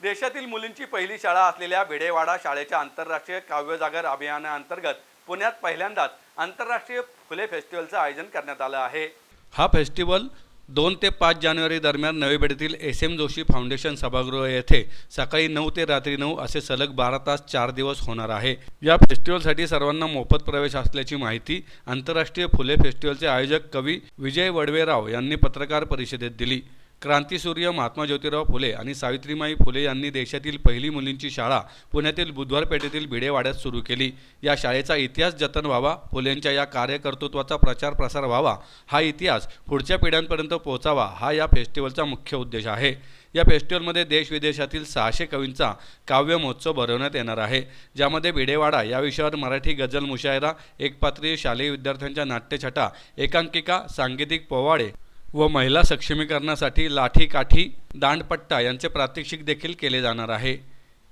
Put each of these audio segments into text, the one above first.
देशातील मुलींची पहिली शाळा असलेल्या भिडेवाडा शाळेच्या आंतरराष्ट्रीय काव्यजागर अभियानाअंतर्गत पुण्यात पहिल्यांदाच आंतरराष्ट्रीय फुले फेस्टिवलचं आयोजन करण्यात आलं आहे। हा फेस्टिवल 2 ते 5 जानेवारी दरम्यान नवी पेठेतील एस.एम. जोशी फाउंडेशन सभागृह येथे सकाळी 9 ते रात्री 9 असे सलग 12 तास 4 दिवस होणार आहे। या फेस्टिवलसाठी सर्वांना मोफत प्रवेश असल्याची माहिती आंतरराष्ट्रीय फुले फेस्टिवलचे आयोजक कवी विजय वडवेराव यांनी पत्रकार परिषदेत दिली। क्रांतीसूर्य महात्मा ज्योतिराव फुले आणि सावित्रीमाई फुले यांनी देशातील पहिली मुलींची शाळा पुण्यातील बुधवार पेठेतील भिडेवाड्यात सुरू केली। या शाळेचा इतिहास जतन व्हावा, फुलेंच्या या कार्यकर्तृत्वाचा प्रचार प्रसार व्हावा, हा इतिहास पुढच्या पिढ्यांपर्यंत पोहोचावा, हा या फेस्टिवलचा मुख्य उद्देश आहे। या फेस्टिवलमध्ये देश विदेशातील 600 कवींचा काव्य महोत्सव भरवण्यात येणार आहे, ज्यामध्ये भिडेवाडा या विषयावर मराठी गझल मुशायरा, एकपात्रीय शालेय विद्यार्थ्यांच्या नाट्यछटा, एकांकिका, सांगीतिक पोवाडे व महिला सक्षमीकरणासाठी लाठी काठी दांडपट्टा यांचे प्रात्यक्षिक देखील केले जाणार आहे।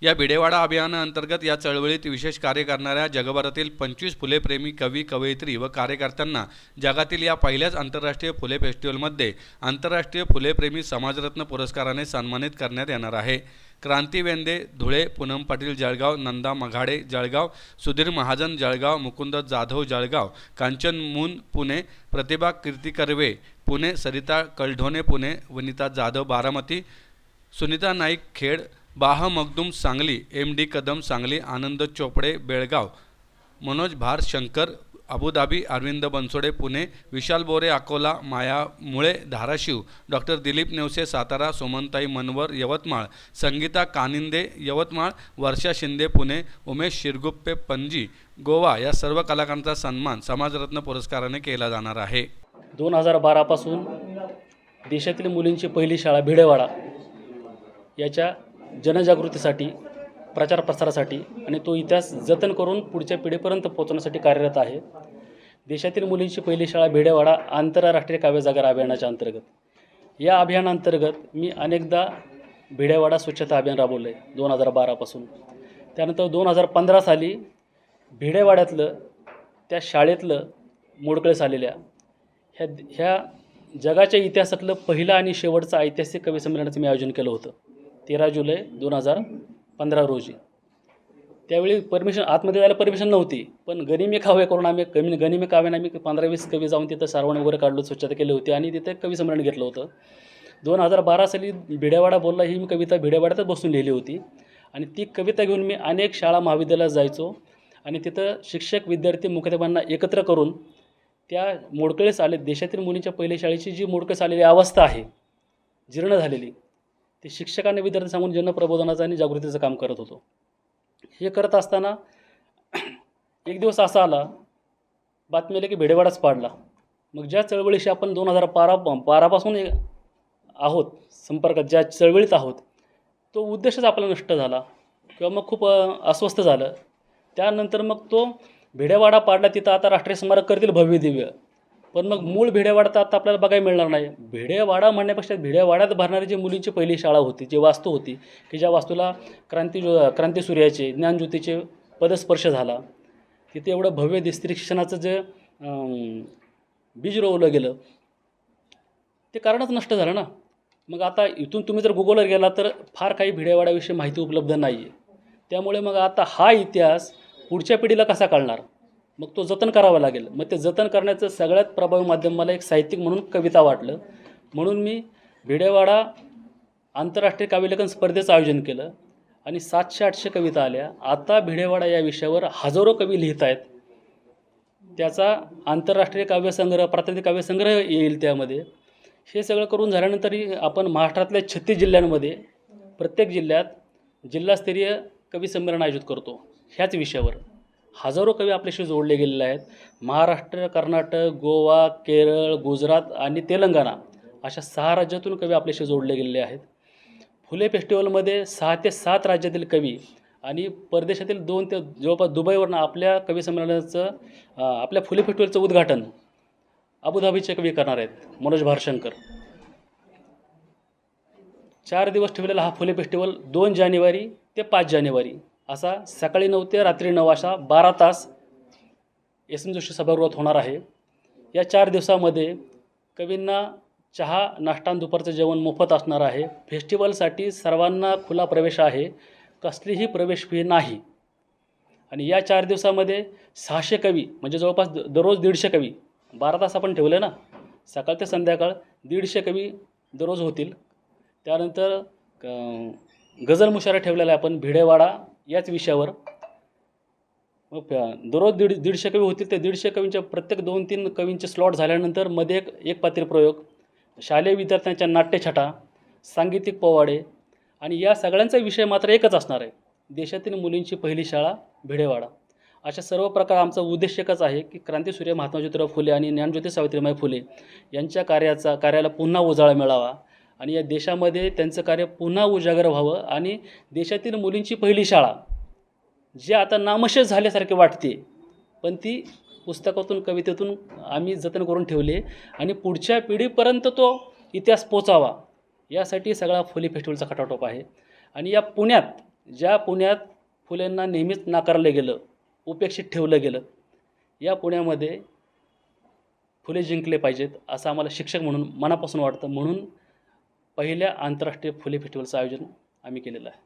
या भिडेवाडा अभियानाअंतर्गत या चळवळीत विशेष कार्य करणाऱ्या जगभरातील 25 फुलेप्रेमी कवी, कवयित्री व कार्यकर्त्यांना जगातील या पहिल्याच आंतरराष्ट्रीय फुले फेस्टिवलमध्ये आंतरराष्ट्रीय फुलेप्रेमी समाजरत्न पुरस्काराने सन्मानित करण्यात येणार आहे। क्रांती वेंदे धुळे, पूनम पाटील जळगाव, नंदा मघाडे जळगाव, सुधीर महाजन जळगाव, मुकुंद जाधव जळगाव, कांचन मून पुणे, प्रतिभा कीर्ती कर्वे पुणे, सरिता कलढोणे पुणे, वनिता जाधव बारामती, सुनीता नाईक खेड, बाह मगदूम सांगली, एम.डी. कदम सांगली, आनंद चोपडे बेळगाव, मनोज भार शंकर अबुधाबी, अरविंद बनसोडे पुणे, विशाल बोरे अकोला, माया मुळे धाराशिव, डॉक्टर दिलीप नेवसे सातारा, सोमनताई मनवर यवतमाळ, संगीता कानिंदे यवतमाळ, वर्षा शिंदे पुणे, उमेश शिरगुप्पे पणजी गोवा या सर्व कलाकारांचा सन्मान समाजरत्न पुरस्काराने केला जाणार आहे। 2012 पासून देशातील मुलींची पहिली शाळा भिडेवाडा याच्या जनजागृतीसाठी, प्रचार प्रसारासाठी आणि तो इतिहास जतन करून पुढच्या पिढीपर्यंत पोहोचवण्यासाठी कार्यरत आहे। देशातील मुलींची पहिली शाळा भिडेवाडा आंतरराष्ट्रीय काव्यजागर अभियानाच्या अंतर्गत या अभियानांतर्गत मी अनेकदा भिडेवाडा स्वच्छता अभियान राबवलं आहे 2012 पासून। त्यानंतर 2015 साली भिडेवाड्यातलं त्या शाळेतलं मोडकळीस आलेल्या ह्या जगाच्या इतिहासातलं पहिलं आणि शेवटचं ऐतिहासिक कवी संमेलनाचं मी आयोजन केलं होतं 13 जुलै 2015 रोजी। त्यावेळी परमिशन आतमध्ये जायला परमिशन नव्हती, पण गनिमी काव्य करून आम्ही गनिमी काव्याने आम्ही 15-20 कवी जाऊन तिथं सारवण वगैरे काढलो, स्वच्छता केली होती आणि तिथे कवी संमेलन घेतलं होतं। 2012 साली भिडेवाडा बोलला ही मी कविता भिडेवाड्यातच बसून लिहिली होती आणि ती कविता घेऊन मी अनेक शाळा महाविद्यालयात जायचो आणि तिथं शिक्षक विद्यार्थी मुख्याध्यापकांना एकत्र करून त्या मोडकळीस आले देशातील मुलींच्या पहिल्या शाळेची जी मोडकळीस आलेली अवस्था आहे, जीर्ण झालेली, ते शिक्षकांना विद्यार्थी सांगून जनप्रबोधनाचं आणि जागृतीचं काम करत होतो। हे करत असताना एक दिवस असा आला, बातमी आली की भिडेवाडाच पाडला। मग ज्या चळवळीशी आपण 2012 पासून आहोत संपर्कात, ज्या चळवळीत आहोत, तो उद्देशच आपला नष्ट झाला किंवा मग खूप अस्वस्थ झालं। त्यानंतर मग तो भिडेवाडा पाडला, तिथं आता राष्ट्रीय स्मारक करतील भव्य दिव्य, पण मग मूळ भिडेवाडा तर आता आपल्याला बघायला मिळणार नाही। भिडेवाडा म्हणण्यापेक्षा भिडेवाड्यात भरणारी जी मुलींची पहिली शाळा होती, जी वास्तू होती की ज्या वास्तूला क्रांतीसूर्याचे ज्ञानज्योतीचे पदस्पर्श झाला, तिथे एवढं भव्य दिसरी शिक्षणाचं जे बीज रोवलं गेलं ते कारणच नष्ट झालं ना। मग आता इथून तुम्ही जर गुगलवर गेला तर फार काही भिडेवाड्याविषयी माहिती उपलब्ध नाही आहे। त्यामुळे मग आता हा इतिहास पुढच्या पिढीला कसा कळणार, मग तो जतन करावा लागेल। मग ते जतन करण्याचं सगळ्यात प्रभावी माध्यम मला एक साहित्यिक म्हणून कविता वाटलं, म्हणून मी भिडेवाडा आंतरराष्ट्रीय काव्यलेखन स्पर्धेचं आयोजन केलं आणि 700-800 कविता आल्या। आता भिडेवाडा या विषयावर हजारो कवी लिहित आहेत, त्याचा आंतरराष्ट्रीय काव्यसंग्रह, प्रातिनिधिक काव्यसंग्रह येईल त्यामध्ये। हे सगळं करून झाल्यानंतरही आपण महाराष्ट्रातल्या 36 जिल्ह्यांमध्ये प्रत्येक जिल्ह्यात जिल्हास्तरीय कवी संमेलन आयोजित करतो। ह्याच विषयावर हजारो कवी आपल्याशी जोडले गेलेले आहेत। महाराष्ट्र, कर्नाटक, गोवा, केरळ, गुजरात आणि तेलंगणा अशा 6 राज्यातून कवी आपल्याशी जोडले गेलेले आहेत। फुले फेस्टिवलमध्ये 6 ते 7 राज्यातील कवी आणि परदेशातील 2 ते जवळपास दुबईवरून आपल्या कवी संमेलनाचं आपल्या फुले फेस्टिवलचं उद्घाटन अबुधाबीचे कवी करणार आहेत, मनोज भार शंकर। 4 दिवस ठेवलेला हा फुले फेस्टिवल 2 जानेवारी ते 5 जानेवारी असा सकाळी 9 ते रात्री 9 अशा 12 तास एस.एम. जोशी सभागृहात होणार आहे। या 4 दिवसामध्ये कवींना चहा, नाश्ता आणि दुपारचं जेवण मोफत असणार आहे. फेस्टिवलसाठी सर्वांना खुला प्रवेश आहे. कसलीही प्रवेश फी नाही. आणि या 4 दिवसामध्ये 600 कवी म्हणजे जवळपास दररोज 150 कवी, 12 तास आपण ठेवले ना, सकाळ ते संध्याकाळ 150 कवी दररोज होतील. त्यानंतर गझल मुशायरा ठेवलेला आहे आपण भिडेवाडा याच विषयावर. मग दररोज 150 कवी होतील. ते 150 कवींच्या प्रत्येक 2-3 कवींचे स्लॉट झाल्यानंतर मध्ये एक पात्री प्रयोग, शालेय विद्यार्थ्यांच्या नाट्यछटा, सांगीतिक पोवाडे आणि या सगळ्यांचा विषय मात्र एकच असणार आहे, देशातील मुलींची पहिली शाळा भिडेवाडा. अशा सर्व प्रकार आमचा उद्देश एकच आहे की क्रांतीसूर्य महात्मा ज्योतिराव फुले आणि ज्ञानज्योती सावित्रीबाई फुले यांच्या कार्याला पुन्हा उजाळा मिळावा आणि या देशामध्ये त्यांचं कार्य पुन्हा उजागर व्हावं आणि देशातील मुलींची पहिली शाळा जी आता नामशेष झाल्यासारखे वाटते, पण ती पुस्तकातून कवितेतून आम्ही जतन करून ठेवले आणि पुढच्या पिढीपर्यंत तो इतिहास पोचावा यासाठी सगळा फुले फेस्टिवलचा खटाटोप आहे. आणि या पुण्यात फुलेंना नेहमीच नाकारलं गेलं, उपेक्षित ठेवलं गेलं, या पुण्यामध्ये फुले जिंकले पाहिजेत असं आम्हाला शिक्षक म्हणून मनापासून वाटतं. म्हणून पहिल्या आंतरराष्ट्रीय फुले फेस्टिवलचं आयोजन आम्ही केलेलं आहे.